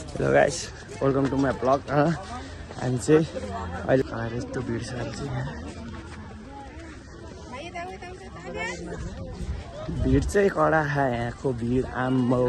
Hello guys, welcome to my blog. हामी चाहिँ अहिले यस्तो भिड छ चाहिँ भिड चाहिँ कडा यहाँको भिड आम्बो।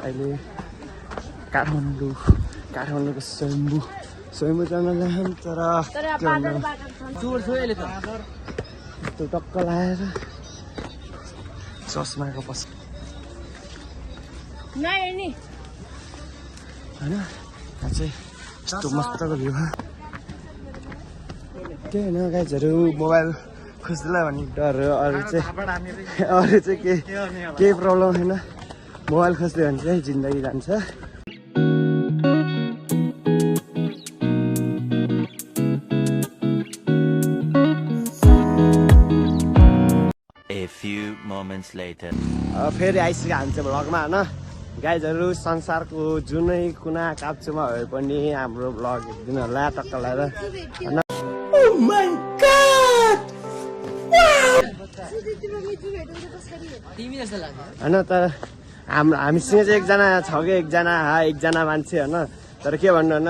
अहिले काठमाडौँको स्वयम्भू जान लाग्यो तर त्यो टक्क लगाएर चस्माको पछि होइन यहाँ चाहिँ यस्तो मस्तको भ्यू त्यही होइन गाइजहरू मोबाइल खोज्दैला भन्ने डर हो। अरू चाहिँ केही प्रब्लम छैन। मोबाइल खोज्दै भने चाहिँ जिन्दगी जान्छ। फेरि आइसक्यो हामी चाहिँ भ्लगमा होइन गाइजहरू। संसारको जुनै कुना काप्चोमा भए पनि हाम्रो भ्लग हेरिदिनु होला टक्क लगाएर होइन। होइन तर हामीसँग चाहिँ एकजना मान्छे होइन। तर के भन्नु होइन,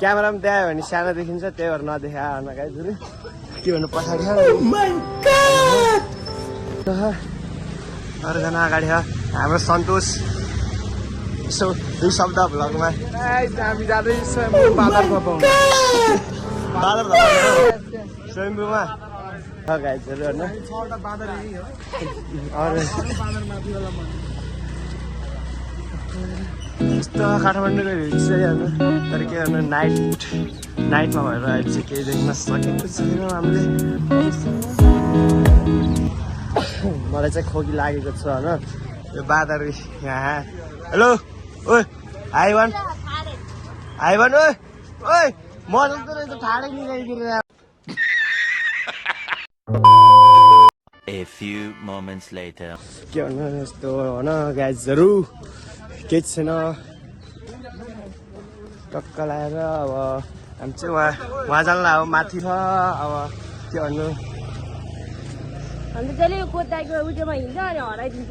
क्यामेरामा देखायो भने सानो देखिन्छ, त्यही भएर नदेखा होइन गाइजहरू। के भन्नु पछाडि अरूजना अगाडि छ हाम्रो सन्तोष। यसो दुई शब्द भ्लगमा हामी जाँदैछ स्वयम्भूमा गाइजहरू होइन। यस्तो काठमाडौँको भिड चाहिँ होइन। तर के गर्नु, नाइटमा भएर अहिले चाहिँ केही देख्न सकेको छैन हामीले। मलाई चाहिँ खोकी लागेको छ होइन। यो बादर यहाँ हेलो ओइ हाइवान ओइ म जस्तो रहेछ ठाडै निकालिदिएर। A few moments later. के भन्नु यस्तो होइन गाइजहरू, केही छैन टक्क लगाएर। अब हामी चाहिँ उहाँ जानलाई अब माथि छ। अब के भन्नु, अन्त जहिले कोदाइको उयोमा हिँड्छ अनि हराइदिन्छ।